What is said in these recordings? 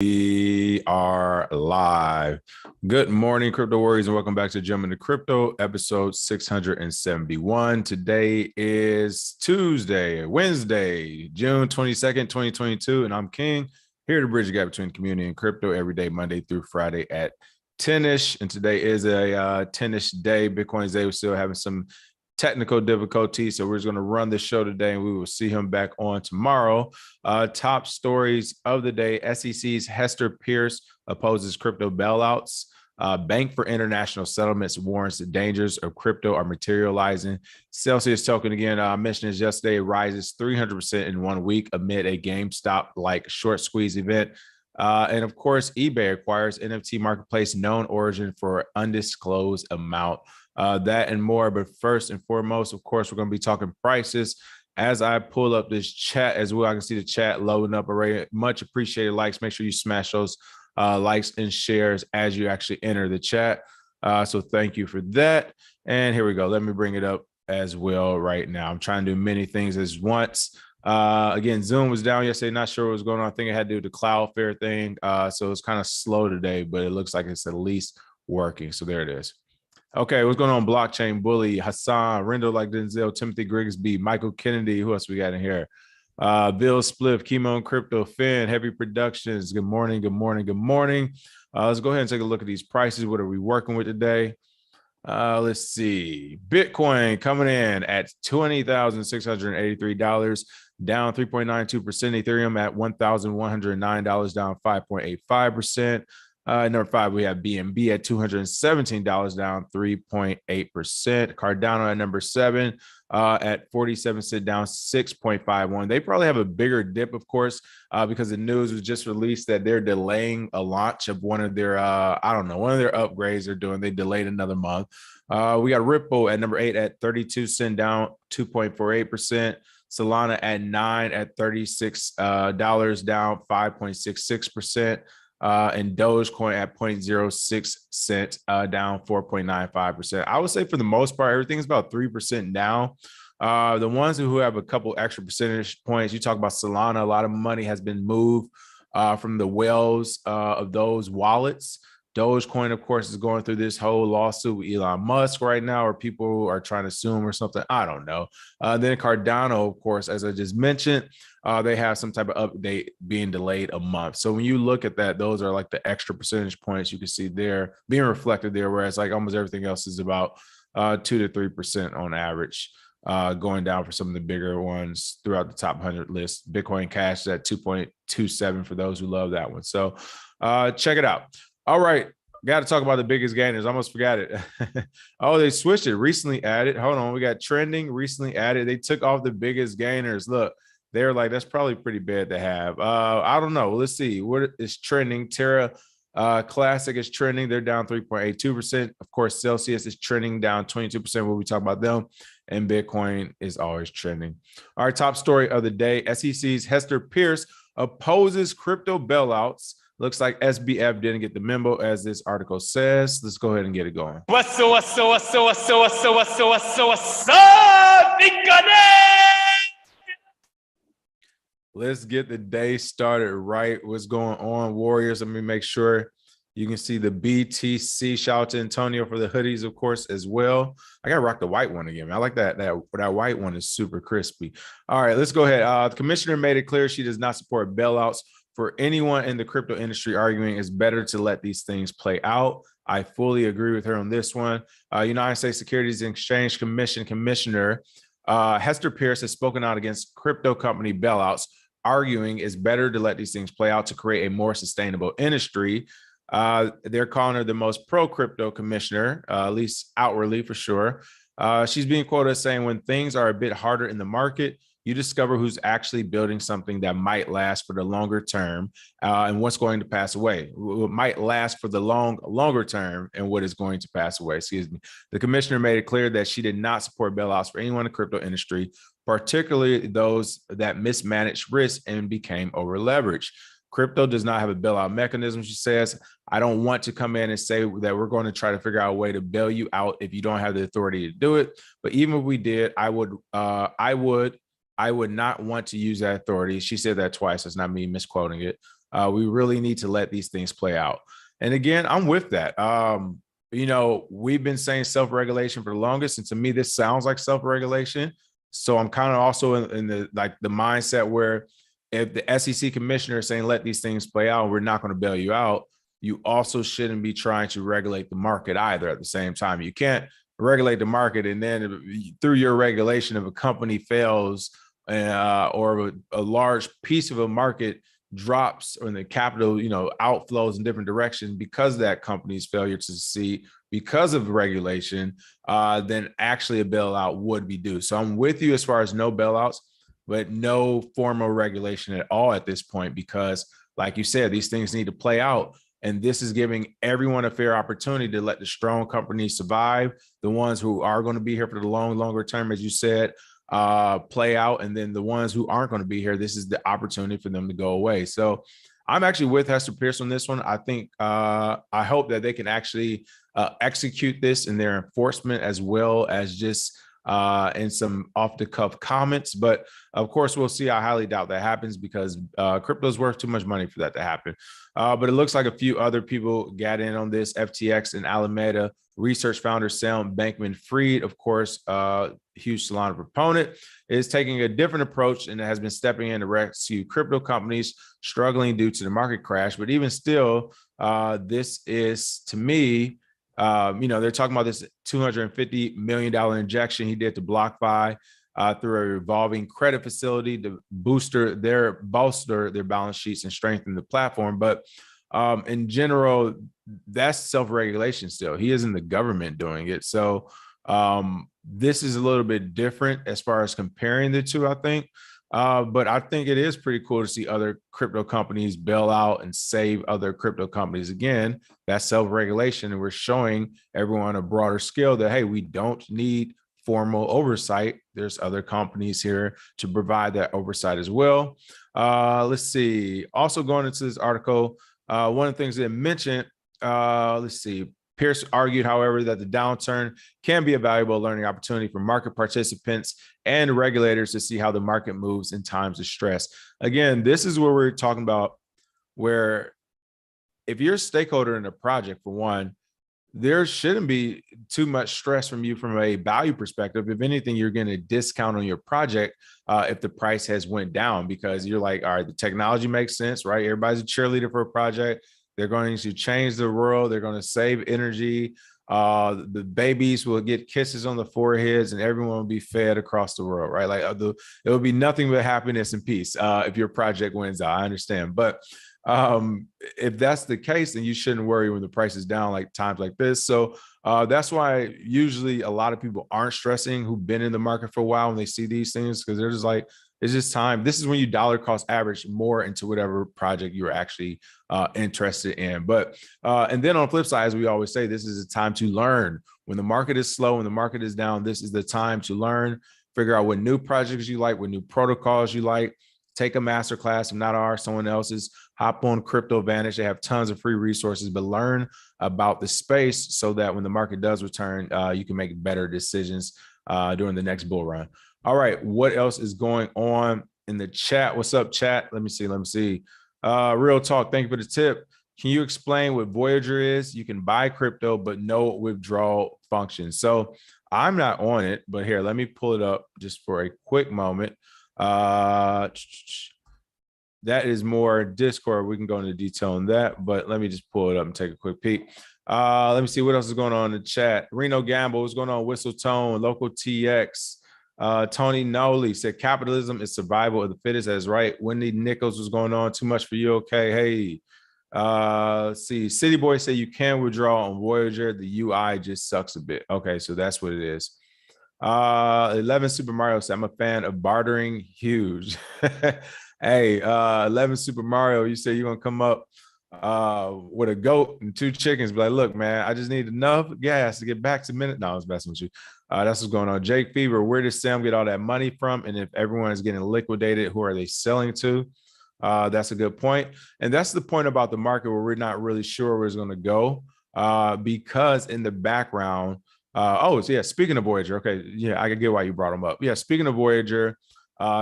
We are live. Good morning, crypto warriors, and welcome back to Jumping to Crypto, episode 671. Today is Wednesday, June 22nd, 2022, and I'm King, here to bridge the gap between community and crypto every day, Monday through Friday at 10-ish. And today is a 10-ish day. Bitcoin's day. We're still having some technical difficulties, so we're just going to run the show today, and we will see him back on tomorrow. Top stories of the day: SEC's Hester Peirce opposes crypto bailouts. Bank for International Settlements warns the dangers of crypto are materializing. Celsius token, again, I mentioned this yesterday, rises 300% in 1 week amid a GameStop-like short squeeze event. And of course, eBay acquires NFT marketplace KnownOrigin for undisclosed amount. That and more. But first and foremost, of course, we're going to be talking prices. As I pull up this chat as well, I can see the chat loading up already. Much appreciated likes. Make sure you smash those likes and shares as you actually enter the chat. So thank you for that. And here we go. Let me bring it up as well right now. I'm trying to do many things at once. Again, Zoom was down yesterday. Not sure what was going on. I think it had to do with the Cloudflare thing. So it's kind of slow today, but it looks like it's at least working. So there it is. Okay, what's going on? Blockchain Bully, Hassan, Rendo like Denzel, Timothy Grigsby, Michael Kennedy. Who else we got in here? Bill Spliff, Chemo and Crypto, Finn, Heavy Productions. Good morning, good morning, good morning. Let's go ahead and take a look at these prices. What are we working with today? Let's see. Bitcoin coming in at $20,683, down 3.92%. Ethereum at $1,109, down 5.85%. Number 5, we have BNB at $217, down 3.8%. Cardano at number 7 at 47 cents, down 6.51. They probably have a bigger dip, of course, because the news was just released that they're delaying a launch of one of their, one of their upgrades they're doing. They delayed another month. We got Ripple at number 8 at 32 cents, down 2.48%. Solana at 9 at $36, down 5.66%. And Dogecoin at 0.06 cents, down 4.95%. I would say for the most part, everything's about 3% down. The ones who have a couple extra percentage points, you talk about Solana, a lot of money has been moved from the whales of those wallets. Dogecoin, of course, is going through this whole lawsuit with Elon Musk right now, or people are trying to sue him or something. I don't know. Then Cardano, of course, as I just mentioned, they have some type of update being delayed a month. So when you look at that, those are like the extra percentage points you can see there being reflected there, whereas like almost everything else is about 2 to 3% on average, going down for some of the bigger ones throughout the top 100 list. Bitcoin Cash is at 2.27 for those who love that one. So check it out. All right. Got to talk about the biggest gainers. I almost forgot it. Oh, they switched it. Recently added. Hold on. We got trending, recently added. They took off the biggest gainers. Look, they're like, that's probably pretty bad to have. I don't know. Let's see. What is trending? Terra Classic is trending. They're down 3.82%. Of course, Celsius is trending down 22% when we talk about them. And Bitcoin is always trending. Our top story of the day: SEC's Hester Peirce opposes crypto bailouts. Looks like SBF didn't get the memo, as this article says. Let's go ahead and get it going. What's up, let's get the day started right. What's going on, Warriors? Let me make sure you can see the BTC. Shout out to Antonio for the hoodies, of course, as well. I got to rock the white one again. I like that. That white one is super crispy. All right, let's go ahead. The commissioner made it clear she does not support bailouts. For anyone in the crypto industry, arguing it's better to let these things play out. I fully agree with her on this one. United States Securities and Exchange Commission Commissioner Hester Peirce has spoken out against crypto company bailouts, arguing it's better to let these things play out to create a more sustainable industry. They're calling her the most pro-crypto commissioner, at least outwardly for sure. She's being quoted as saying, when things are a bit harder in the market, you discover who's actually building something that might last for the longer term, and what's going to pass away. What might last for the longer term and what is going to pass away. Excuse me. The commissioner made it clear that she did not support bailouts for anyone in the crypto industry, particularly those that mismanaged risk and became over leveraged. Crypto does not have a bailout mechanism, she says. I don't want to come in and say that we're going to try to figure out a way to bail you out if you don't have the authority to do it. But even if we did, I would not want to use that authority. She said that twice. That's not me misquoting it. We really need to let these things play out. And again, I'm with that. You know, we've been saying self-regulation for the longest, and to me, this sounds like self-regulation. So I'm kind of also in the mindset where if the SEC commissioner is saying let these things play out, we're not going to bail you out. You also shouldn't be trying to regulate the market either. At the same time, you can't regulate the market and then through your regulation, if a company fails or a large piece of a market drops or the capital, you know, outflows in different directions because of that company's failure to succeed because of regulation, then actually a bailout would be due. So I'm with you as far as no bailouts, but no formal regulation at all at this point, because like you said, these things need to play out. And this is giving everyone a fair opportunity to let the strong companies survive, the ones who are going to be here for the longer term, as you said, play out. And then the ones who aren't going to be here, this is the opportunity for them to go away. So I'm actually with Hester Peirce on this one. I think I hope that they can actually execute this in their enforcement as well as just in some off-the-cuff comments. But of course, we'll see. I highly doubt that happens because crypto is worth too much money for that to happen. But it looks like a few other people got in on this. FTX and Alameda research founder Sam Bankman-Fried, of course, huge Solana proponent, is taking a different approach and has been stepping in to rescue crypto companies struggling due to the market crash. But even still, this is, to me, you know, they're talking about this $250 million injection he did to BlockFi through a revolving credit facility to bolster their balance sheets and strengthen the platform. But in general, that's self-regulation still. He isn't the government doing it. So this is a little bit different as far as comparing the two, I think. But I think it is pretty cool to see other crypto companies bail out and save other crypto companies. Again, that's self-regulation. And we're showing everyone on a broader scale that, hey, we don't need formal oversight. There's other companies here to provide that oversight as well. Let's see. Also going into this article, one of the things they mentioned, let's see. Peirce argued, however, that the downturn can be a valuable learning opportunity for market participants and regulators to see how the market moves in times of stress. Again, this is where we're talking about where if you're a stakeholder in a project, for one, there shouldn't be too much stress from you from a value perspective. If anything, you're getting a discount on your project if the price has went down, because you're like, all right, the technology makes sense, right? Everybody's a cheerleader for a project. They're going to change the world. They're going to save energy. The babies will get kisses on the foreheads and everyone will be fed across the world, right? Like it will be nothing but happiness and peace if your project wins out. I understand. But if that's the case, then you shouldn't worry when the price is down like times like this. So that's why usually a lot of people aren't stressing who've been in the market for a while when they see these things, because they're just like, it's just time. This is when you dollar cost average more into whatever project you're actually interested in. But and then on the flip side, as we always say, this is a time to learn. When the market is slow, when the market is down, this is the time to learn, figure out what new projects you like, what new protocols you like. Take a master class, if not ours, someone else's. Hop on Crypto Vantage. They have tons of free resources, but learn about the space so that when the market does return, you can make better decisions during the next bull run. All right, what else is going on in the chat? What's up, chat? Let me see. Real talk. Thank you for the tip. Can you explain what Voyager is? You can buy crypto, but no withdrawal function. So I'm not on it, but here, let me pull it up just for a quick moment. That is more Discord. We can go into detail on that, but let me just pull it up and take a quick peek. Let me see what else is going on in the chat. Reno Gamble, what's going on? Whistle Tone, Local TX. Tony Noli said capitalism is survival of the fittest. That's right. Wendy Nichols, was going on? Too much for you? Okay. Hey, see, City Boy said you can withdraw on Voyager. The UI just sucks a bit. Okay, so that's what it is. 11 Super Mario said I'm a fan of bartering. Huge. Hey, 11 Super Mario, you say you're gonna come up with a goat and 2 chickens, but like, look, man, I just need enough gas to get back to minute. No, I was messing with you. That's what's going on. Jake Fever, where does Sam get all that money from? And if everyone is getting liquidated, who are they selling to? That's a good point. And that's the point about the market where we're not really sure where it's going to go because in the background, so yeah, speaking of Voyager, okay, yeah, I can get why you brought them up. Yeah, speaking of Voyager,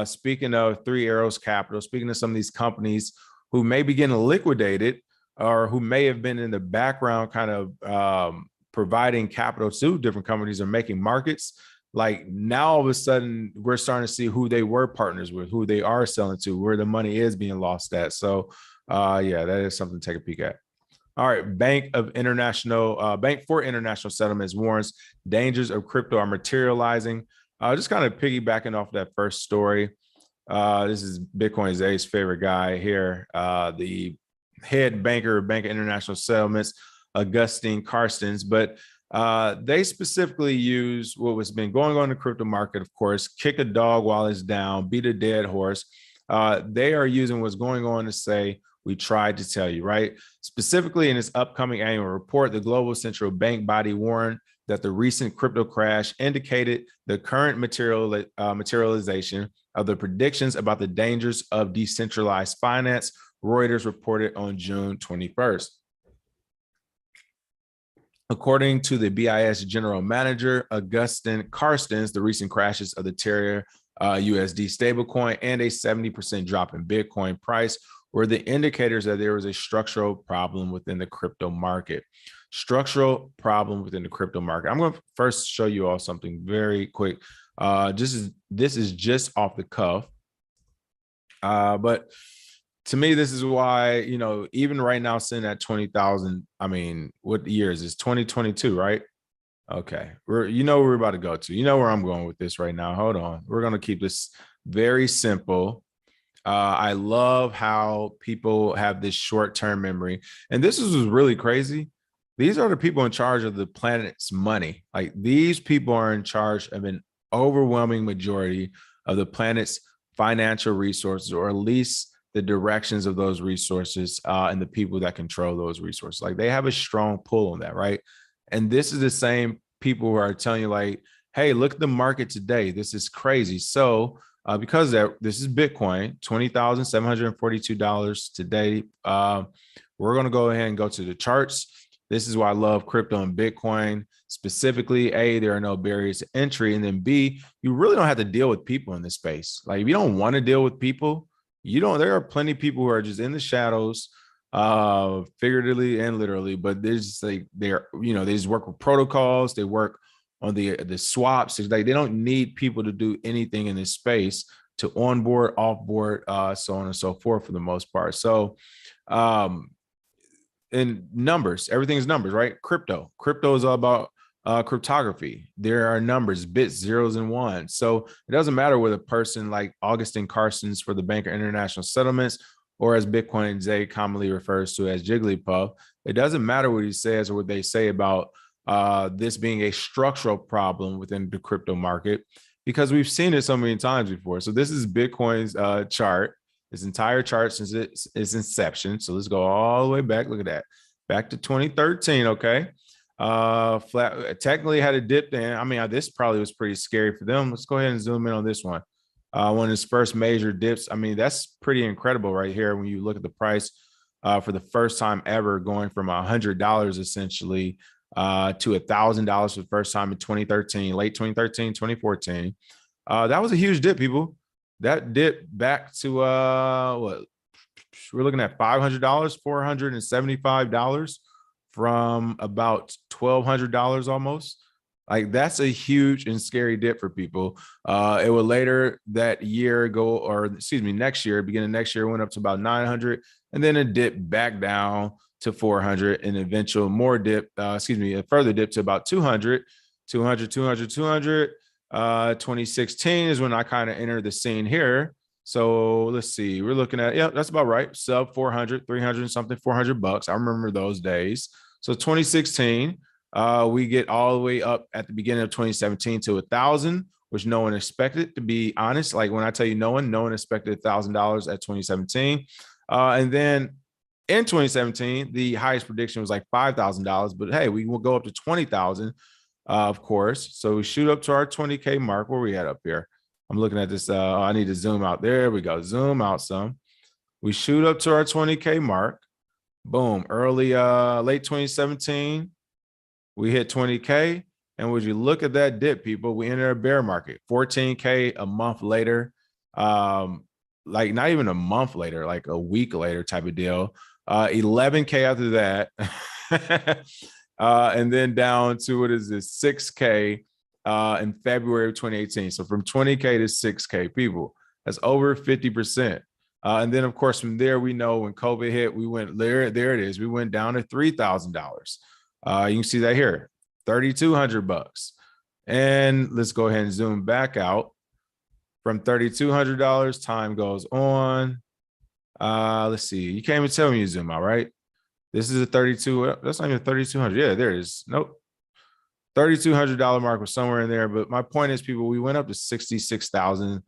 speaking of Three Arrows Capital, speaking of some of these companies who may be getting liquidated or who may have been in the background kind of providing capital to different companies or making markets. Like now all of a sudden we're starting to see who they were partners with, who they are selling to, where the money is being lost at. So yeah, that is something to take a peek at. All right, Bank for International Settlements warns dangers of crypto are materializing. Just kind of piggybacking off that first story. This is Bitcoin Zay's favorite guy here, the head banker of Bank of International Settlements, Augustine Carstens, but they specifically use what was been going on in the crypto market, of course, kick a dog while it's down, beat a dead horse. They are using what's going on to say, we tried to tell you, right? Specifically in its upcoming annual report, the global central bank body warned that the recent crypto crash indicated the current materialization of the predictions about the dangers of decentralized finance, Reuters reported on June 21st. According to the BIS general manager, Augustine Carstens, the recent crashes of the Terra USD stablecoin and a 70% drop in Bitcoin price were the indicators that there was a structural problem within the crypto market. Structural problem within the crypto market. I'm going to first show you all something very quick. This is just off the cuff. But to me, this is why, you know, even right now, sitting at 20,000, I mean, what year is this? 2022, right? Okay. You know where we're about to go to. You know where I'm going with this right now. Hold on. We're going to keep this very simple. I love how people have this short-term memory. And this was really crazy. These are the people in charge of the planet's money. Like these people are in charge of an overwhelming majority of the planet's financial resources, or at least the directions of those resources and the people that control those resources. Like they have a strong pull on that, right? And this is the same people who are telling you like, hey, look at the market today. This is crazy. So because this is Bitcoin, $20,742 today. We're going to go ahead and go to the charts. This is why I love crypto and Bitcoin. Specifically, A, there are no barriers to entry. And then B, you really don't have to deal with people in this space. Like if you don't want to deal with people, there are plenty of people who are just in the shadows, figuratively and literally, but they're just like, they just work with protocols. They work on the swaps. It's like they don't need people to do anything in this space to onboard, offboard, so on and so forth for the most part. So in numbers, everything's numbers, right? Crypto is all about cryptography. There are numbers, bits, zeros, and ones. So it doesn't matter whether a person like Augustine Carstens for the Bank of International Settlements, or as Bitcoin Zay commonly refers to as Jigglypuff, it doesn't matter what he says or what they say about this being a structural problem within the crypto market, because we've seen it so many times before. So this is Bitcoin's chart, this entire chart since its inception. So let's go all the way back. Look at that, back to 2013. Okay, flat. Technically had a dip then. I mean, this probably was pretty scary for them. Let's go ahead and zoom in on this one. One of his first major dips. I mean, that's pretty incredible right here when you look at the price for the first time ever, going from $100 essentially to $1,000 for the first time in 2013, late 2013, 2014. That was a huge dip, people. That dip back to what we're looking at, $500, $475 from about $1,200 almost. Like that's a huge and scary dip for people. It would later that year go, or excuse me, next year, beginning next year, went up to about 900, and then it dipped back down to 400, and eventual more dip, a further dip to about 200. 2016 is when I kind of entered the scene here. So let's see, we're looking at, yeah, that's about right. Sub 400, 300 and something, $400. I remember those days. So 2016, we get all the way up at the beginning of 2017 to 1,000, which no one expected, to be honest. Like when I tell you no one expected $1,000 at 2017. And then in 2017, the highest prediction was like $5,000, but hey, we will go up to 20,000, of course. So we shoot up to our 20K mark. Where we at up here? I'm looking at this. I need to zoom out. There we go. Zoom out some. We shoot up to our 20K mark. Boom. Early, late 2017, we hit 20K. And would you look at that dip, people? We enter a bear market. 14K a month later. like not even a month later, like a week later type of deal. 11K after that. And then down to, what is this, 6K in February of 2018. So from 20K to 6K, people, that's over 50%. And then, of course, from there, we know when COVID hit, we went there it is. We went down to $3,000. You can see that here, $3,200. And let's go ahead and zoom back out. From $3,200, time goes on. Let's see. You can't even tell me you zoom out, right? This is a 32. That's not even 3,200. Yeah, there it is. Nope. $3,200 mark was somewhere in there. But my point is, people, we went up to 66,000,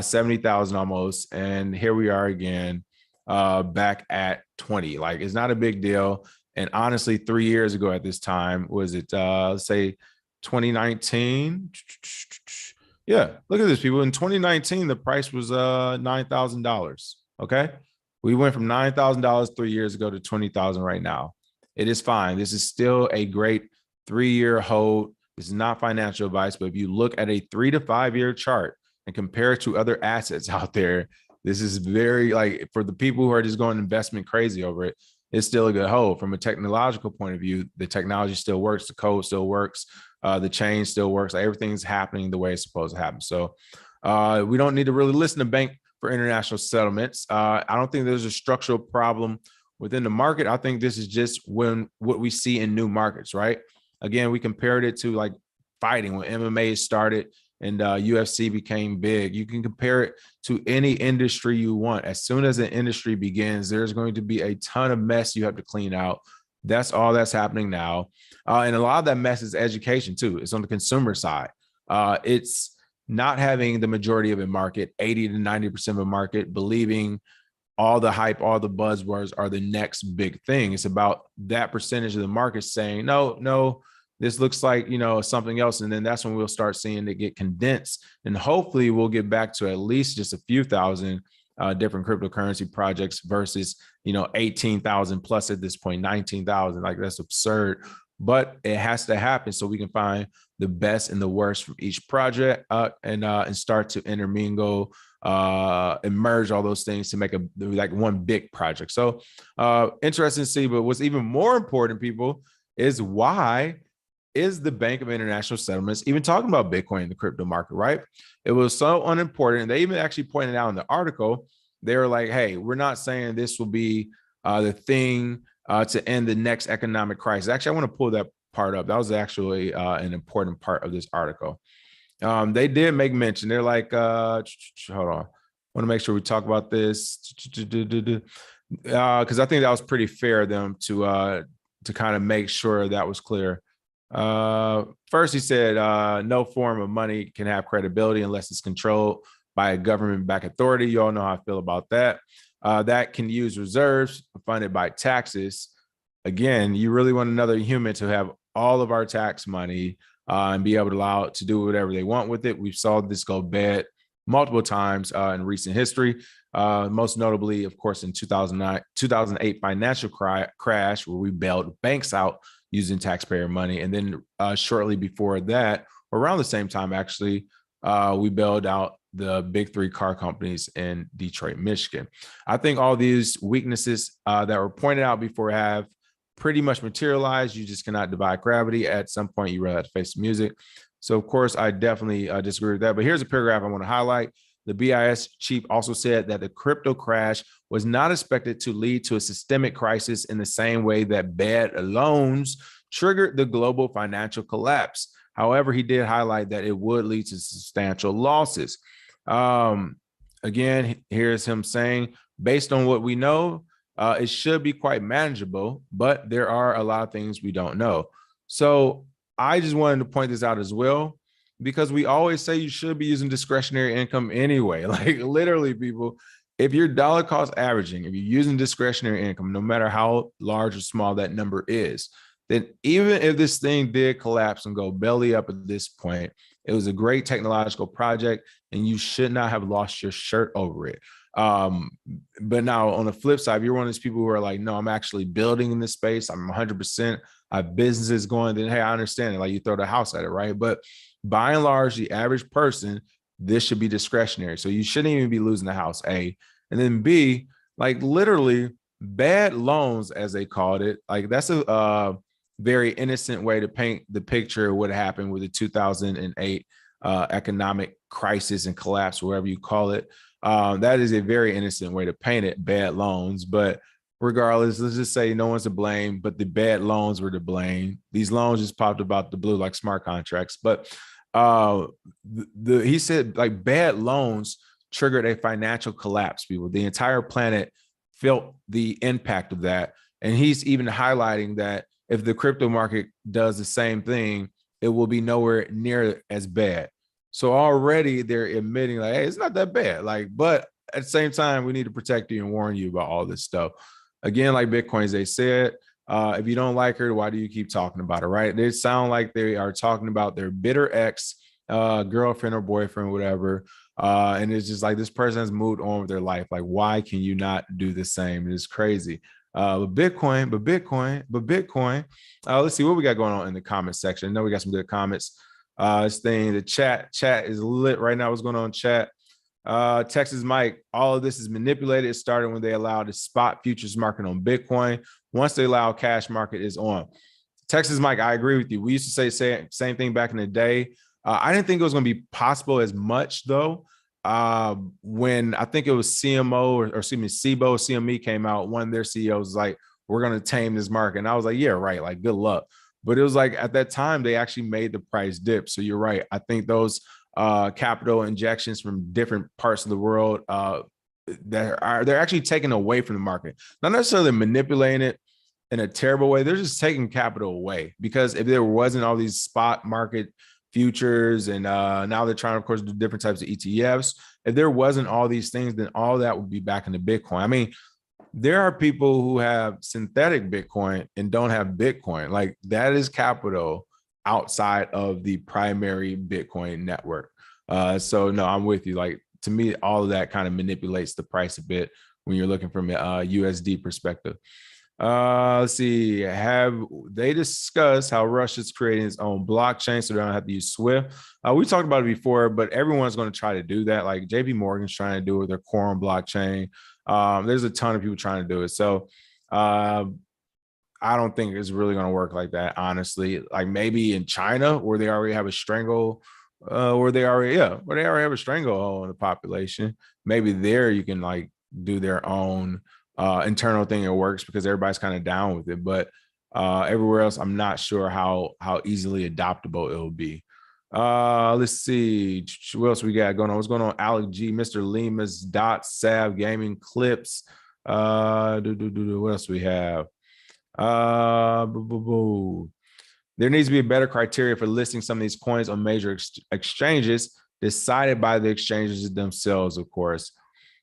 70,000 almost. And here we are again, back at 20. Like, it's not a big deal. And honestly, 3 years ago at this time, was it, let's say 2019? Yeah, look at this, people. In 2019, the price was $9,000. Okay. We went from $9,000 3 years ago to $20,000 right now. It is fine. This is still a great 3-year hold. This is not financial advice, but if you look at a 3 to 5 year chart and compare it to other assets out there, this is very, like, for the people who are just going investment crazy over it, it's still a good hold. From a technological point of view, the technology still works, the code still works, the chain still works. Like, everything's happening the way it's supposed to happen. So we don't need to really listen to bank for international settlements. I don't think there's a structural problem within the market. I think this is just what we see in new markets, right? Again, we compared it to like fighting when MMA started and UFC became big. You can compare it to any industry you want. As soon as an industry begins, there's going to be a ton of mess you have to clean out. That's all that's happening now. And a lot of that mess is education too. It's on the consumer side. It's not having the majority of a market, 80 to 90% of a market, believing all the hype, all the buzzwords are the next big thing. It's about that percentage of the market saying, no, this looks like, something else. And then that's when we'll start seeing it get condensed. And hopefully we'll get back to at least just a few thousand different cryptocurrency projects versus, 18,000 plus at this point, 19,000. Like, that's absurd. But it has to happen so we can find the best and the worst from each project and start to intermingle, and merge all those things to make one big project. So interesting to see. But what's even more important, people, is why is the Bank of International Settlements even talking about Bitcoin in the crypto market, right? It was so unimportant. And they even actually pointed out in the article, they were like, hey, we're not saying this will be the thing to end the next economic crisis. Actually, I want to pull that part up. That was actually an important part of this article. They did make mention. They're like, hold on. I want to make sure we talk about this because I think that was pretty fair of them to kind of make sure that was clear. First, he said, no form of money can have credibility unless it's controlled by a government-backed authority. You all know how I feel about that. That can use reserves funded by taxes. Again, you really want another human to have all of our tax money and be able to allow it to do whatever they want with it. We've saw this go bad multiple times in recent history. Most notably, of course, in 2008 financial crash, where we bailed banks out using taxpayer money. And then shortly before that, around the same time, actually, we bailed out the big 3 car companies in Detroit, Michigan. I think all these weaknesses that were pointed out before have pretty much materialized. You just cannot defy gravity. At some point, you really have to face the music. So, of course, I definitely disagree with that. But here's a paragraph I want to highlight. The BIS chief also said that the crypto crash was not expected to lead to a systemic crisis in the same way that bad loans triggered the global financial collapse. However, he did highlight that it would lead to substantial losses. Again, here's him saying, based on what we know, it should be quite manageable, but there are a lot of things we don't know. So I just wanted to point this out as well, because we always say you should be using discretionary income anyway. Like, literally, people, if you're dollar cost averaging, if you're using discretionary income, no matter how large or small that number is, then even if this thing did collapse and go belly up at this point, it was a great technological project and you should not have lost your shirt over it. But now on the flip side, if you're one of those people who are like, no, I'm actually building in this space, I'm 100%, I have businesses going, then hey, I understand it. Like, you throw the house at it, right? But by and large, the average person this should be discretionary. So you shouldn't even be losing the house, A. And then B, like literally bad loans, as they called it, like that's a very innocent way to paint the picture of what happened with the 2008 economic crisis and collapse, whatever you call it. That is a very innocent way to paint it, bad loans. But regardless, let's just say no one's to blame, but the bad loans were to blame. These loans just popped about the blue like smart contracts. But he said like bad loans triggered a financial collapse, people. The entire planet felt the impact of that. And he's even highlighting that if the crypto market does the same thing, it will be nowhere near as bad. So already they're admitting like, hey, it's not that bad. Like, but at the same time, we need to protect you and warn you about all this stuff. Again, like Bitcoins, they said, if you don't like her, why do you keep talking about her, right? They sound like they are talking about their bitter ex, girlfriend or boyfriend, whatever. And it's just like this person has moved on with their life. Like, why can you not do the same? It's crazy. But Bitcoin. Let's see what we got going on in the comment section. I know we got some good comments. The chat is lit right now. What's going on, chat? Texas Mike, all of this is manipulated. It started when they allowed the spot futures market on Bitcoin. Once they allow cash market is on. Texas Mike, I agree with you. We used to say same thing back in the day. I didn't think it was going to be possible as much though. When I think it was CMO or excuse me, SIBO, CME came out, one of their CEOs was like, we're going to tame this market. And I was like, yeah, right. Like, good luck. But it was like at that time, they actually made the price dip. So you're right. I think those capital injections from different parts of the world, they're actually taken away from the market, not necessarily manipulating it in a terrible way. They're just taking capital away, because if there wasn't all these spot market futures and now they're trying, of course, do different types of ETFs. If there wasn't all these things, then all that would be back into Bitcoin. I mean, there are people who have synthetic Bitcoin and don't have Bitcoin. Like, that is capital outside of the primary Bitcoin network. So no, I'm with you. Like, to me, all of that kind of manipulates the price a bit when you're looking from a USD perspective. Let's see. Have they discussed how Russia's creating its own blockchain so they don't have to use Swift? We talked about it before, but everyone's going to try to do that. Like JP Morgan's trying to do it with their Quorum blockchain. There's a ton of people trying to do it. So I don't think it's really going to work like that, honestly. Like maybe in China, where they already have a stranglehold in the population. Maybe there you can like do their own internal thing that works, because everybody's kind of down with it. But everywhere else, I'm not sure how easily adoptable it will be. Let's see what else we got going on. What's going on? Alec G, Mr. Lima's Dot Sav Gaming Clips. What else we have? There needs to be a better criteria for listing some of these coins on major exchanges, decided by the exchanges themselves, of course.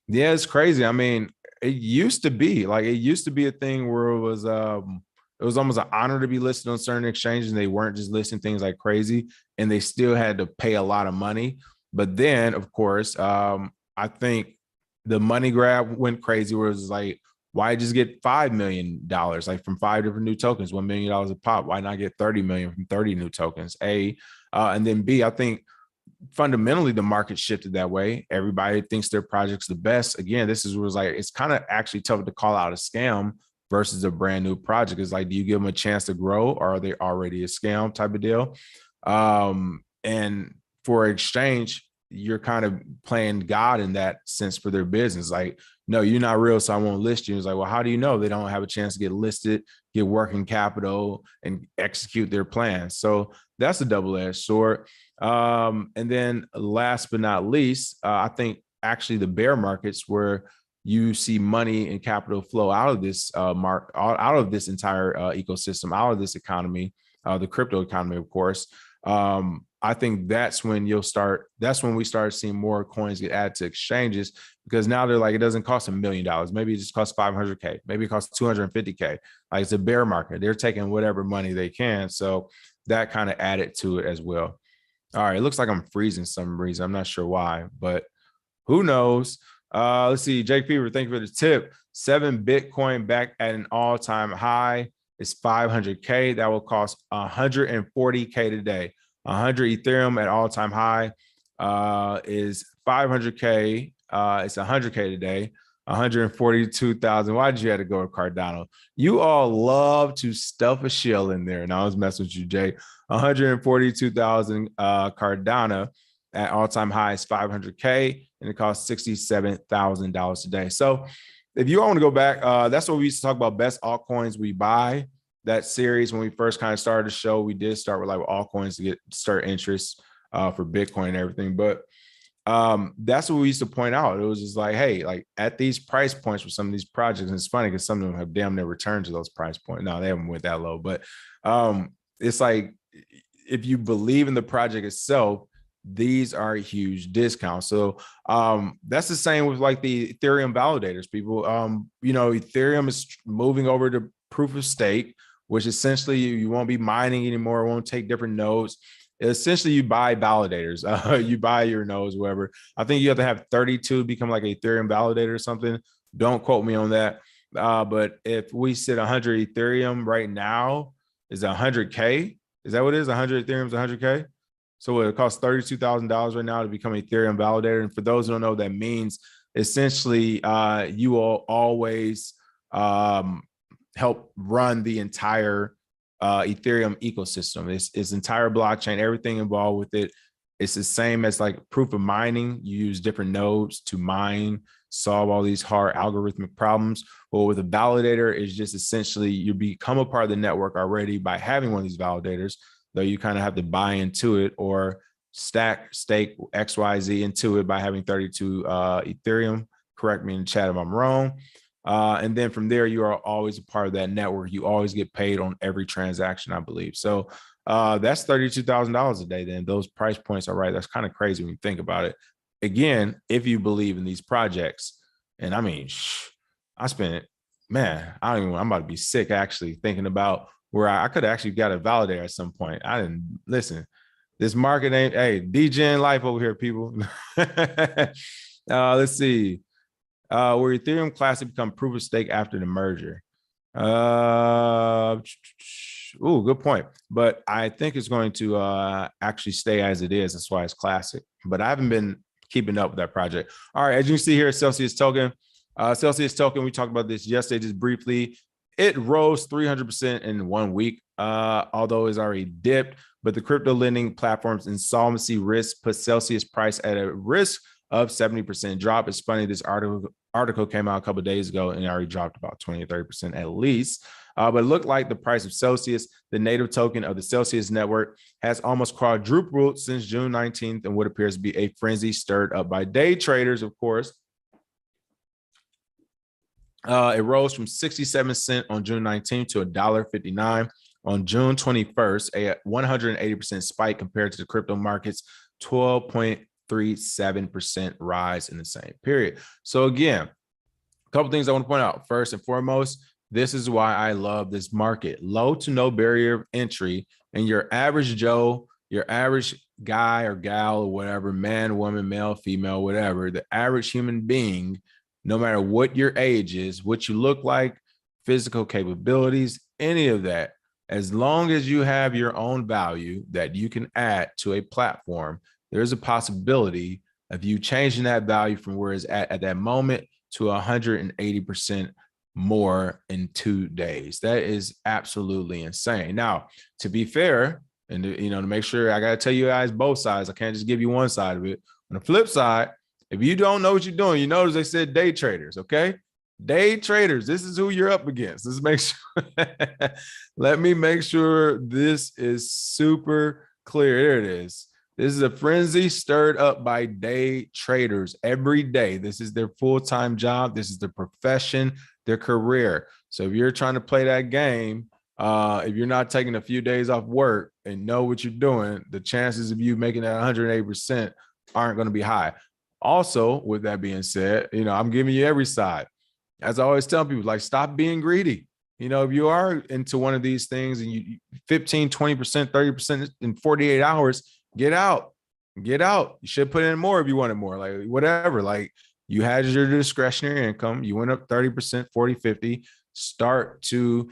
Yeah, it's crazy. I mean, it used to be a thing where it was almost an honor to be listed on certain exchanges, and they weren't just listing things like crazy, and they still had to pay a lot of money. But then, of course, I think the money grab went crazy, where it was like, why just get $5 million, like from 5 different new tokens, $1 million a pop? Why not get 30 million from 30 new tokens? And then B, I think fundamentally the market shifted that way. Everybody thinks their project's the best. Again, it's kind of actually tough to call out a scam versus a brand new project. It's like, do you give them a chance to grow, or are they already a scam type of deal? And for exchange, you're kind of playing God in that sense for their business. Like, no, you're not real, so I won't list you. It's like, well, how do you know they don't have a chance to get listed, get working capital, and execute their plans? So that's a double-edged sword. And then last but not least, I think actually the bear markets, where you see money and capital flow out of this out of this entire ecosystem, out of this economy, the crypto economy, of course. I think that's when we start seeing more coins get added to exchanges, because now they're like, it doesn't cost $1 million. Maybe it just costs 500K. Maybe it costs 250K. Like, it's a bear market. They're taking whatever money they can. So that kind of added to it as well. All right. It looks like I'm freezing some reason. I'm not sure why, but who knows? Let's see. Jake Fever, thank you for the tip. 7 Bitcoin back at an all-time high. It's 500K. That will cost 140K today. 100 Ethereum at all-time high. is 500K. It's 100K today. 142,000. Why did you have to go with Cardano? You all love to stuff a shill in there. And I was messing with you, Jay. 142,000 Cardano at all-time high is 500K, and it costs $67,000 today. So if you want to go back, that's what we used to talk about, best altcoins we buy. That series, when we first kind of started the show, we did start with like altcoins to start interest for Bitcoin and everything. But that's what we used to point out. It was just like, hey, like at these price points for some of these projects, and it's funny because some of them have damn near returned to those price points. No, they haven't went that low, but it's like if you believe in the project itself, these are huge discounts. So that's the same with like the Ethereum validators, people. Ethereum is moving over to proof of stake, which essentially you won't be mining anymore. It won't take different nodes. Essentially, you buy validators. You buy your nodes, whatever. I think you have to have 32 to become like an Ethereum validator or something. Don't quote me on that. But if we sit 100 Ethereum right now is 100K. Is that what it is? 100 Ethereum is 100K. So it costs $32,000 right now to become an Ethereum validator. And for those who don't know what that means, essentially, you will always help run the entire Ethereum ecosystem. It's entire blockchain, everything involved with it. It's the same as like proof of mining. You use different nodes to mine, solve all these hard algorithmic problems. Well, with a validator, it's just essentially you become a part of the network already by having one of these validators, though you kind of have to buy into it or stake XYZ into it by having 32 Ethereum. Correct me in the chat if I'm wrong. And then from there, you are always a part of that network. You always get paid on every transaction, I believe. So that's $32,000 a day. Then those price points are right. That's kind of crazy when you think about it. Again, if you believe in these projects, and I mean, I spent, man, I'm about to be sick actually thinking about where I could have actually got a validator at some point. I didn't listen. This market ain't, hey, DGen life over here, people. Let's see. Where Ethereum Classic become proof of stake after the merger. Good point. But I think it's going to actually stay as it is. That's why it's classic. But I haven't been keeping up with that project. All right, as you can see here, Celsius token. Celsius token, we talked about this yesterday just briefly. It rose 300% in 1 week, although it's already dipped. But the crypto lending platform's insolvency risk put Celsius price at a risk of 70% drop. It's funny, this article came out a couple of days ago and it already dropped about 20 or 30% at least. But it looked like the price of Celsius, the native token of the Celsius network, has almost quadrupled since June 19th and what appears to be a frenzy stirred up by day traders, of course. It rose from 67 cents on June 19th to $1.59 on June 21st, a 180% spike compared to the crypto market's 12.37% rise in the same period. So again, a couple things I want to point out. First and foremost, this is why I love this market. Low to no barrier of entry, and your average Joe, your average guy or gal or whatever, man, woman, male, female, whatever, the average human being, no matter what your age is, what you look like, physical capabilities, any of that, as long as you have your own value that you can add to a platform, there's a possibility of you changing that value from where it's at that moment to 180% more in 2 days. That is absolutely insane. Now, to be fair, and to make sure, I got to tell you guys both sides. I can't just give you one side of it. On the flip side, if you don't know what you're doing, you notice they said day traders, okay? Day traders, this is who you're up against. Let's make sure. Let me make sure this is super clear. There it is. This is a frenzy stirred up by day traders every day. This is their full-time job. This is their profession, their career. So if you're trying to play that game, if you're not taking a few days off work and know what you're doing, the chances of you making that 108% aren't going to be high. Also, with that being said, I'm giving you every side. As I always tell people, like, stop being greedy. If you are into one of these things and you 15, 20%, 30% in 48 hours, get out. You should put in more if you wanted more, like whatever. Like, you had your discretionary income. You went up 30%, 40, 50. Start to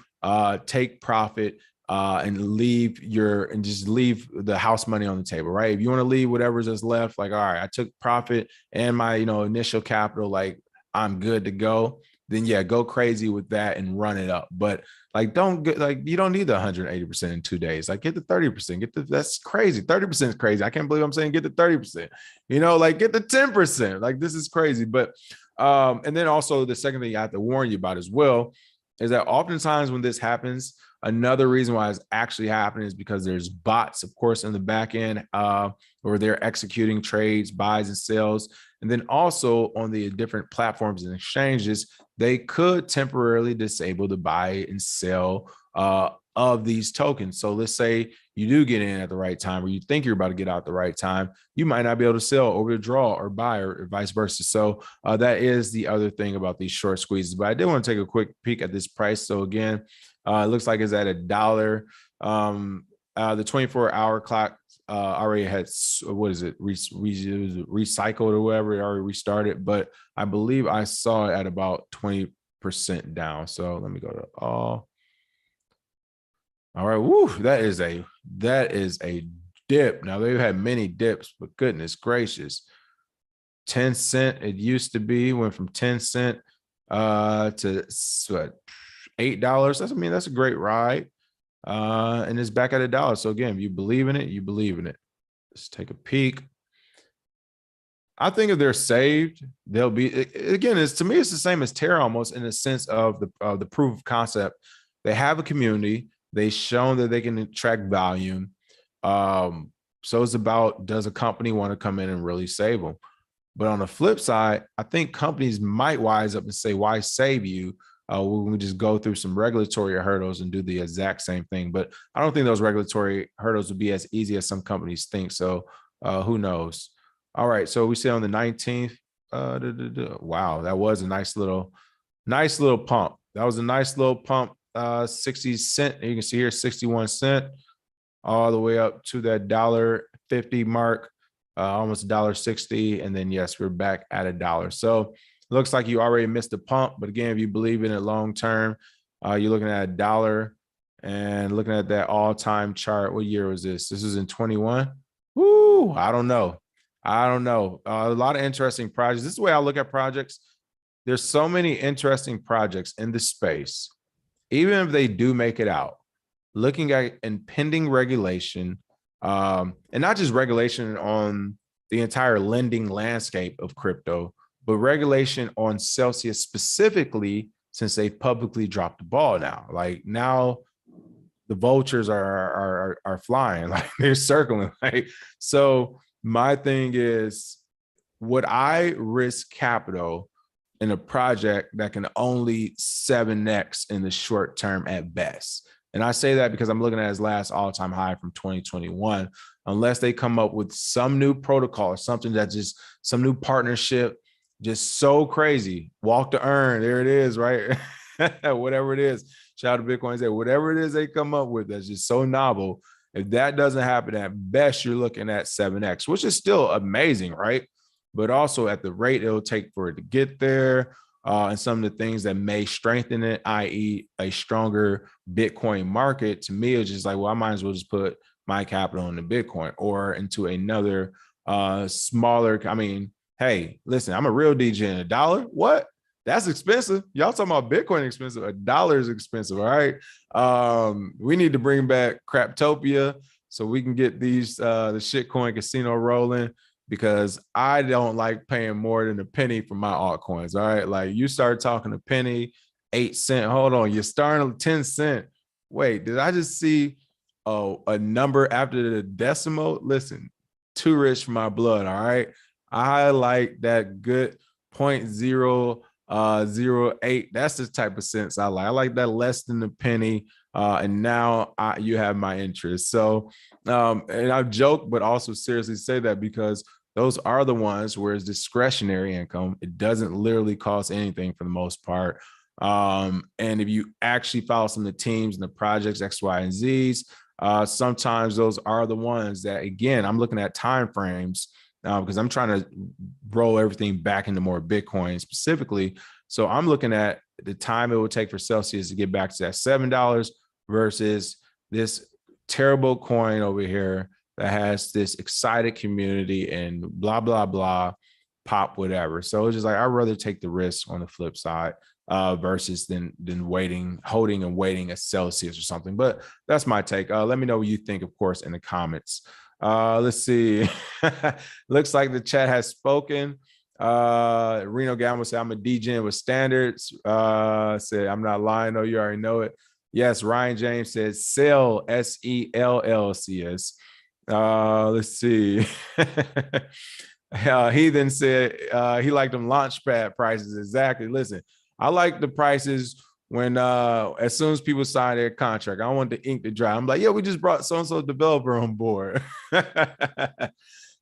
take profit and just leave the house money on the table, right? If you want to leave whatever's just left, like, all right, I took profit and my, initial capital, like I'm good to go, then yeah, go crazy with that and run it up. But like, you don't need the 180% in 2 days. Like get the 30%, that's crazy. 30% is crazy. I can't believe I'm saying get the 30%, like get the 10%. Like this is crazy. But, and then also the second thing I have to warn you about as well is that oftentimes when this happens, another reason why it's actually happening is because there's bots, of course, in the back end, where they're executing trades, buys and sells. And then also on the different platforms and exchanges, they could temporarily disable the buy and sell of these tokens. So let's say you do get in at the right time, or you think you're about to get out at the right time, you might not be able to sell or withdraw or buy, or vice versa. So that is the other thing about these short squeezes. But I did want to take a quick peek at this price. So again, it looks like it's at $1. The 24-hour clock already had, what is it, recycled or whatever, it already restarted, but I believe I saw it at about 20% down. So let me go to all. All right, woo, that is a dip. Now they've had many dips, but goodness gracious, 10 cent it used to be, went from 10 cent to what, $8. That's a great ride. And it's back at $1. So again, if you believe in it, you believe in it. Let's take a peek. I think if they're saved, they'll be, again, to me, it's the same as Terra almost, in the sense of the proof of concept. They have a community. They've shown that they can attract volume. So it's about, does a company want to come in and really save them? But on the flip side, I think companies might wise up and say, why save you? We just go through some regulatory hurdles and do the exact same thing. But I don't think those regulatory hurdles would be as easy as some companies think. So who knows? All right. So we say on the 19th, wow, that was a nice little pump. That was a nice little pump, 60 cent. You can see here, 61 cent, all the way up to that $1.50 mark, almost $1.60. And then yes, we're back at $1. So looks like you already missed the pump, but again, if you believe in it long term, you're looking at $1 and looking at that all-time chart. What year was this? This is in 21. Woo! I don't know. A lot of interesting projects. This is the way I look at projects. There's so many interesting projects in the space. Even if they do make it out, looking at impending regulation, and not just regulation on the entire lending landscape of crypto, but regulation on Celsius specifically, since they've publicly dropped the ball now. Like now the vultures are flying, like they're circling. Like, so my thing is, would I risk capital in a project that can only 7x in the short term at best? And I say that because I'm looking at his last all-time high from 2021, unless they come up with some new protocol or something that's just some new partnership, just so crazy. Walk to earn, there it is, right? Whatever it is, shout out to Bitcoin, say whatever it is they come up with that's just so novel. If that doesn't happen, at best you're looking at 7x, which is still amazing, right? But also at the rate it'll take for it to get there, and some of the things that may strengthen it, i.e. a stronger Bitcoin market, to me, it's just like, well, I might as well just put my capital into Bitcoin or into another smaller, hey, listen, I'm a real DJ in $1. What? That's expensive. Y'all talking about Bitcoin expensive. $1 is expensive. All right. We need to bring back Craptopia so we can get these the shitcoin casino rolling, because I don't like paying more than a penny for my altcoins. All right. Like you start talking a penny, 8 cent. Hold on. You're starting at 10 cent. Wait, did I just see a number after the decimal? Listen, too rich for my blood. All right. I like that good 0.008. That's the type of sense I like. I like that less than a penny. And now you have my interest. So, and I joke, but also seriously say that because those are the ones where it's discretionary income. It doesn't literally cost anything for the most part. And if you actually follow some of the teams and the projects, X, Y, and Z's, sometimes those are the ones that, again, I'm looking at time frames, because I'm trying to roll everything back into more Bitcoin specifically. So I'm looking at the time it would take for Celsius to get back to that $7 versus this terrible coin over here that has this excited community and blah, blah, blah, pop, whatever. So it's just like, I'd rather take the risk on the flip side versus than holding and waiting a Celsius or something. But that's my take. Let me know what you think, of course, in the comments. Let's see. Looks like the chat has spoken. Reno Gamble said, I'm a DGen with standards. Said, I'm not lying. No, you already know it. Yes, Ryan James says sell, SELLCS. Let's see. He then said he liked them launchpad prices. Exactly. Listen, I like the prices when as soon as people sign their contract. I don't want the ink to dry. I'm like, yeah, we just brought so-and-so developer on board.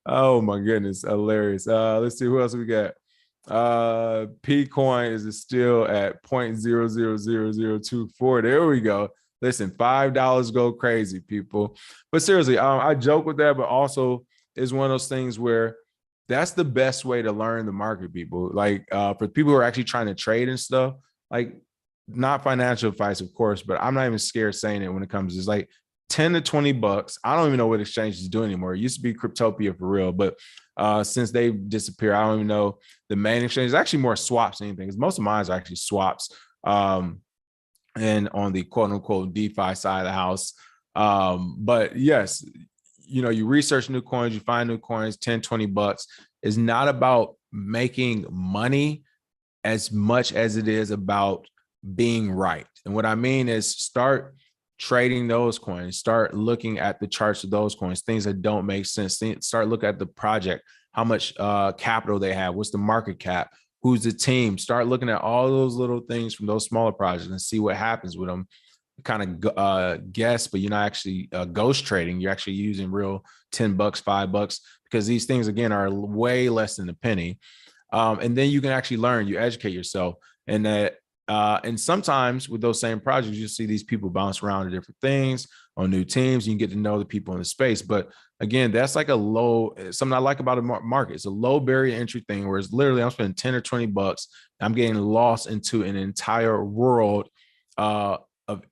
Oh my goodness, hilarious. Let's see who else we got. P coin is still at 0.000024. There we go. Listen, $5 go crazy, people. But seriously, I joke with that, but also it's one of those things where that's the best way to learn the market, people. Like for people who are actually trying to trade and stuff, like not financial advice, of course, but I'm not even scared saying it when it comes to it's like 10 to 20 bucks. I don't even know what exchanges do anymore. It used to be Cryptopia for real, but since they disappeared, I don't even know the main exchange. It's actually more swaps than anything, because most of mine are actually swaps. And on the quote unquote DeFi side of the house. But yes, you know, you research new coins, you find new coins, 10, 20 bucks. It's not about making money as much as it is about being right. And what I mean is start trading those coins, start looking at the charts of those coins, things that don't make sense. Start looking at the project, how much capital they have, what's the market cap, who's the team. Start looking at all those little things from those smaller projects and see what happens with them. Kind of guess, but you're not actually ghost trading. You're actually using real 10 bucks, $5, because these things, again, are way less than a penny. And then you can actually learn, you educate yourself. And that, and sometimes with those same projects, you see these people bounce around to different things on new teams. You can get to know the people in the space. But again, that's like a low, something I like about a market. It's a low barrier entry thing where it's literally I'm spending 10 or 20 bucks. I'm getting lost into an entire world of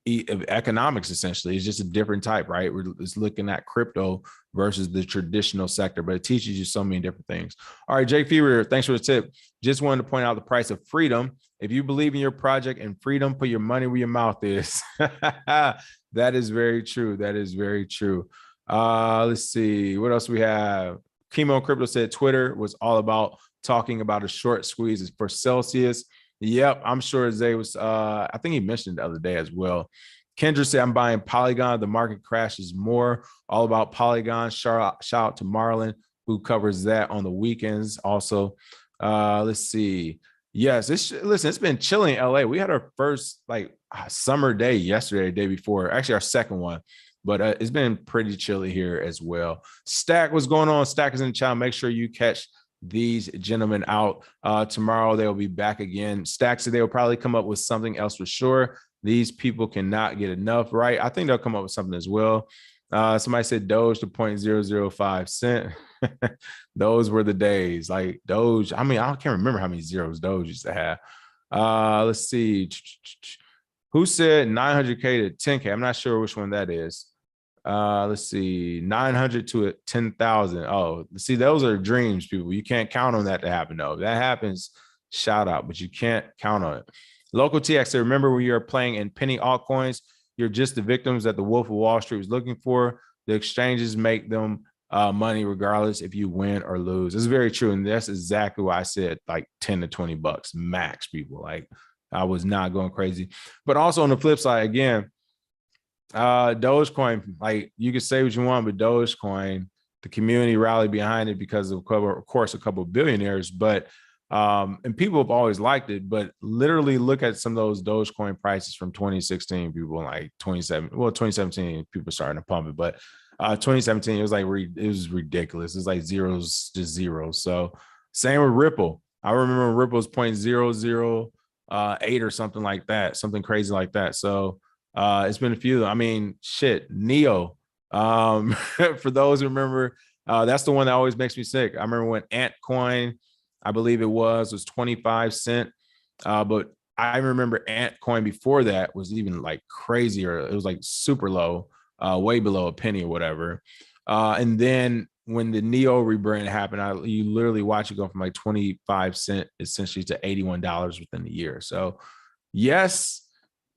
economics. Essentially, it's just a different type, right? We're just looking at crypto versus the traditional sector, but it teaches you so many different things. All right, Jake Fever, thanks for the tip. Just wanted to point out the price of freedom. If you believe in your project and freedom, put your money where your mouth is. That is very true. That is very true. Let's see what else we have. Chemo Crypto said Twitter was all about talking about a short squeeze for Celsius. Yep, I'm sure Zay was, I think he mentioned it the other day as well. Kendra said, I'm buying Polygon. The market crashes more. All about Polygon. Shout out to Marlon, who covers that on the weekends. Also, let's see. Yes, listen, it's been chilly in LA. We had our first like summer day yesterday, the day before, actually our second one, but it's been pretty chilly here as well. Stack, what's going on? Stack is in the channel. Make sure you catch these gentlemen out tomorrow. They'll be back again. Stack said they'll probably come up with something else for sure. These people cannot get enough, right? I think they'll come up with something as well. Somebody said Doge to 0.005 cent. Those were the days. Like Doge, I mean, I can't remember how many zeros Doge used to have. Let's see. Who said 900K to 10K? I'm not sure which one that is. Let's see, 900 to 10,000. Oh, see, those are dreams, people. You can't count on that to happen, though. If that happens, shout out, but you can't count on it. Local TX, remember when you're playing in penny altcoins, you're just the victims that the Wolf of Wall Street was looking for. The exchanges make them money regardless if you win or lose. It's very true, and that's exactly why I said like 10 to 20 bucks max, people. Like I was not going crazy. But also on the flip side, again, Dogecoin, like you can say what you want, but Dogecoin, the community rallied behind it because of course a couple of billionaires, but and people have always liked it, but literally look at some of those Dogecoin prices from 2016, people like 2017 people starting to pump it, but 2017 it was like it was ridiculous. It's like zeros to zeros. So same with Ripple. I remember Ripple was 0.008 or something like that, something crazy like that. So it's been a few. I mean, shit, Neo. For those who remember, that's the one that always makes me sick. I remember when Antcoin, I believe it was 25 cents. But I remember Antcoin before that was even like crazier. It was like super low. way below a penny or whatever. And then when the Neo rebrand happened, you literally watch it go from like 25 cents essentially to $81 within a year. So yes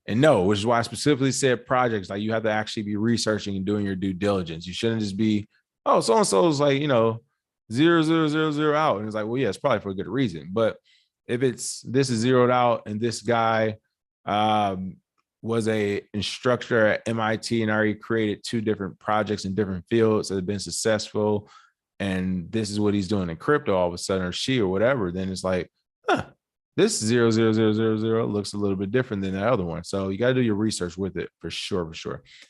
and no, which is why I specifically said projects, like you have to actually be researching and doing your due diligence. You shouldn't just be, oh, so-and-so is like, 0,000 out. And it's like, well, yeah, it's probably for a good reason. But if this is zeroed out and this guy was a instructor at MIT and already created 2 different projects in different fields that have been successful, and this is what he's doing in crypto all of a sudden, or she or whatever, then it's like, this 0,000 looks a little bit different than the other one. So you got to do your research with it for sure.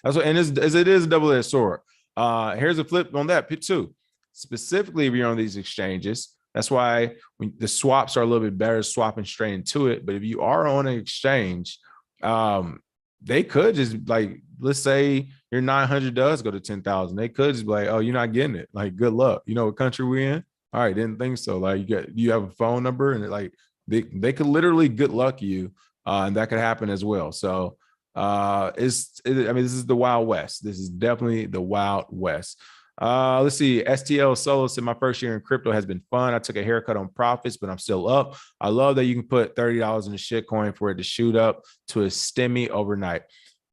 That's what, and it is a double-edged sword. Here's a flip on that too. Specifically, if you're on these exchanges, that's why when the swaps are a little bit better, swapping straight into it. But if you are on an exchange, they could just like, let's say your 900 does go to 10,000. They could just be like, oh, you're not getting it. Like, good luck. You know what country we in? All right, didn't think so. Like, you have a phone number, and like they could literally good luck you, and that could happen as well. So this is the Wild West. This is definitely the Wild West. Let's see. STL Solo said, my first year in crypto has been fun. I took a haircut on profits, but I'm still up. I love that you can put $30 in a shitcoin for it to shoot up to a stimmy overnight.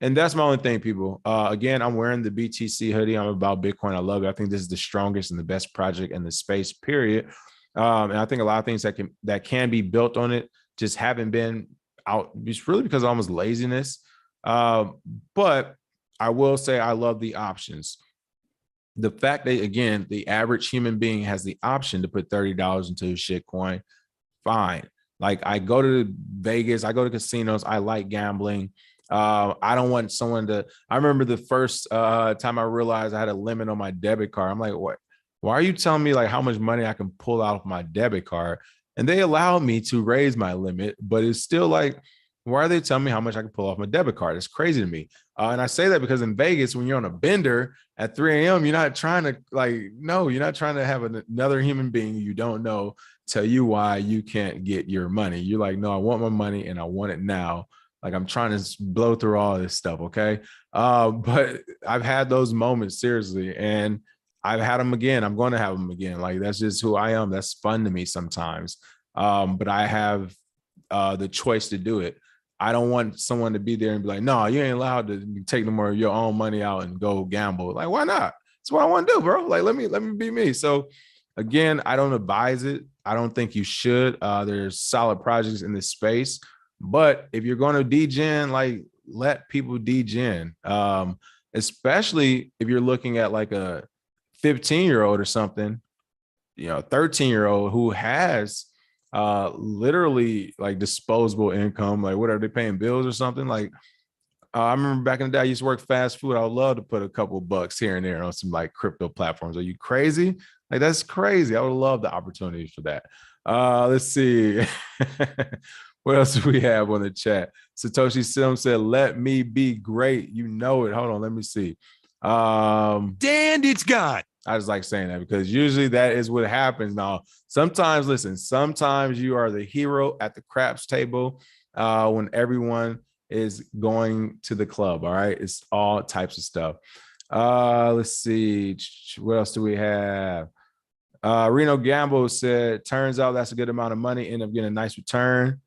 And that's my only thing, people. Again, I'm wearing the BTC hoodie. I'm about Bitcoin. I love it. I think this is the strongest and the best project in the space, period. And I think a lot of things that can be built on it just haven't been out. It's really because of almost laziness. But I will say I love the options. The fact that, again, the average human being has the option to put $30 into a shitcoin, fine. Like, I go to Vegas, I go to casinos, I like gambling. I don't want someone to, I remember the first time I realized I had a limit on my debit card. I'm like, what? Why are you telling me like how much money I can pull out of my debit card? And they allowed me to raise my limit, but it's still like, why are they telling me how much I can pull off my debit card? It's crazy to me. And I say that because in Vegas, when you're on a bender at 3 a.m., you're not trying to you're not trying to have another human being you don't know tell you why you can't get your money. You're like, no, I want my money and I want it now. Like, I'm trying to blow through all this stuff. Okay. But I've had those moments, seriously. And I've had them again. I'm going to have them again. Like, that's just who I am. That's fun to me sometimes. But I have the choice to do it. I don't want someone to be there and be like, no, you ain't allowed to take no more of your own money out and go gamble. Like, why not? That's what I want to do, bro. Like, let me be me. So again, I don't advise it. I don't think you should. There's solid projects in this space, but if you're going to degen, like, let people degen, especially if you're looking at like a 15-year-old or something, 13-year-old who has literally like disposable income. Like, what are they paying, bills or something? Like, I remember back in the day, I used to work fast food. I would love to put a couple bucks here and there on some like crypto platforms. Are you crazy? Like, that's crazy. I would love the opportunity for that. Let's see. What else do we have on the chat? Satoshi Sim said, let me be great. You know it. Hold on. Let me see. Dan, it's gone. I just like saying that because usually that is what happens. Now, sometimes you are the hero at the craps table when everyone is going to the club. All right. It's all types of stuff. Let's see. What else do we have? Reno Gamble said, turns out that's a good amount of money. End up getting a nice return.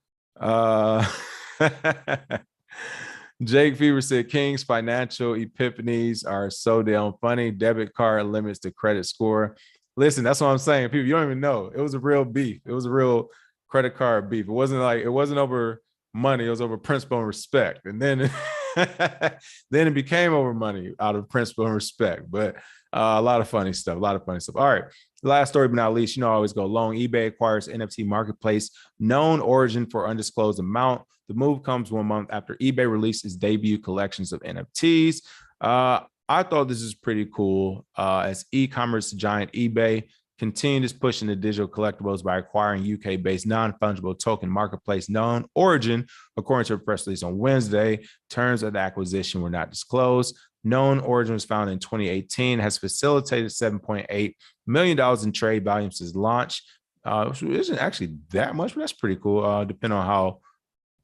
Jake Fever said, King's financial epiphanies are so damn funny. Debit card limits the credit score. Listen, that's what I'm saying. People, you don't even know. It was a real beef. It was a real credit card beef. It wasn't over money. It was over principle and respect. And then, then it became over money out of principle and respect. But a lot of funny stuff. All right. Last story, but not least, I always go long. eBay acquires NFT marketplace KnownOrigin for undisclosed amount. The move comes 1 month after eBay released its debut collections of NFTs. I thought this is pretty cool as e-commerce giant eBay continued its push into digital collectibles by acquiring UK-based non-fungible token marketplace KnownOrigin, according to a press release on Wednesday. Terms of the acquisition were not disclosed. KnownOrigin was founded in 2018, has facilitated $7.8 million in trade volume since launch, which isn't actually that much, but that's pretty cool, depending on how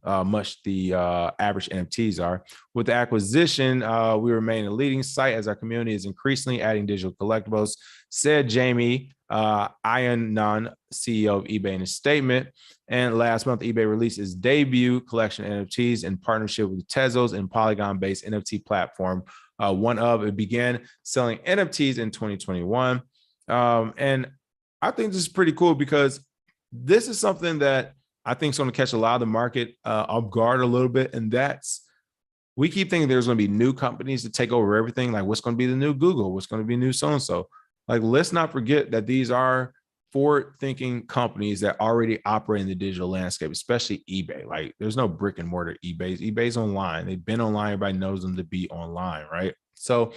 much the average NFTs are. With the acquisition, we remain a leading site as our community is increasingly adding digital collectibles, said Jamie Iannon, CEO of eBay, in a statement. And last month, eBay released its debut collection of NFTs in partnership with Tezos and Polygon-based NFT platform. It began selling NFTs in 2021. And I think this is pretty cool because this is something that I think is going to catch a lot of the market off guard a little bit. And we keep thinking there's going to be new companies to take over everything. Like, what's going to be the new Google? What's going to be new so-and-so? Like, let's not forget that these are forward-thinking companies that already operate in the digital landscape, especially eBay. Like, there's no brick and mortar eBay's online. They've been online. Everybody knows them to be online, right? So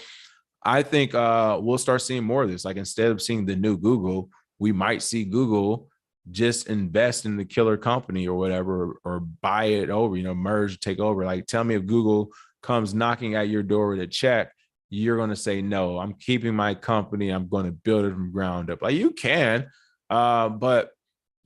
I think we'll start seeing more of this. Like, instead of seeing the new Google, we might see Google just invest in the killer company or whatever, or buy it over, merge, take over. Like, tell me if Google comes knocking at your door with a check, you're going to say, no, I'm keeping my company. I'm going to build it from ground up. Like, you can, but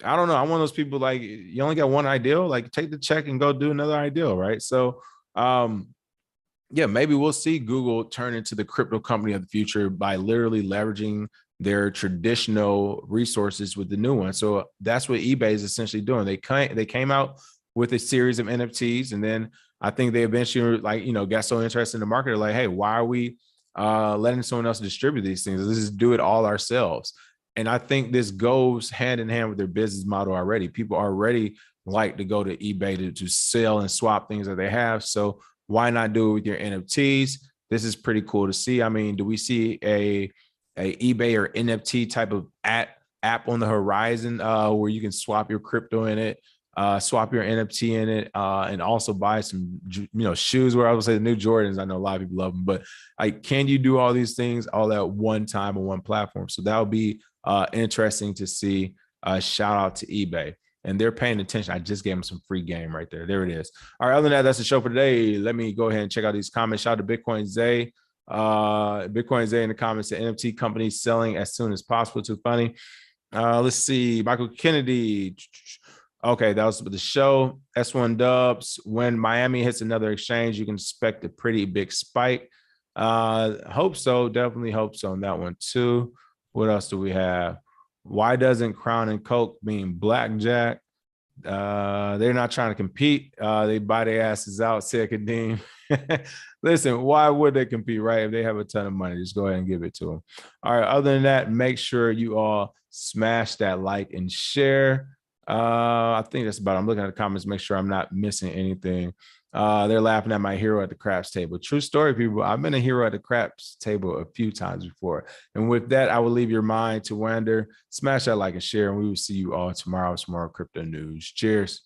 I don't know. I'm one of those people, like, you only got one ideal, like, take the check and go do another ideal. Right. So, yeah, maybe we'll see Google turn into the crypto company of the future by literally leveraging their traditional resources with the new one. So that's what eBay is essentially doing. They came out with a series of NFTs, and then I think they eventually, got so interested in the market. They're like, hey, why are we letting someone else distribute these things? Let's just do it all ourselves. And I think this goes hand in hand with their business model already. People already like to go to eBay to sell and swap things that they have. So why not do it with your NFTs? This is pretty cool to see. I mean, do we see a eBay or NFT type of app on the horizon where you can swap your crypto in it, swap your NFT in it, and also buy some, shoes? Where I would say the new Jordans. I know a lot of people love them, but can you do all these things all at one time on one platform? So that would be interesting to see. Shout out to eBay. And they're paying attention. I just gave them some free game right there. There it is. All right, other than that, that's the show for today. Let me go ahead and check out these comments. Shout out to Bitcoin Zay. Bitcoin Zay in the comments, the NFT companies selling as soon as possible. Too funny. Let's see. Michael Kennedy. Okay, that was the show. S1 Dubs. When Miami hits another exchange, you can expect a pretty big spike. Hope so. Definitely hope so on that one too. What else do we have? Why doesn't Crown and Coke mean blackjack? They're not trying to compete. They buy their asses out, said Kadeem. Listen, why would they compete, right? If they have a ton of money, just go ahead and give it to them. All right, other than that, make sure you all smash that like and share. I think that's about it. I'm looking at the comments, make sure I'm not missing anything. They're laughing at my hero at the craps table. True story, people. I've been a hero at the craps table a few times before. And with that, I will leave your mind to wander. Smash that like and share, and we will see you all tomorrow. Tomorrow, crypto news. Cheers.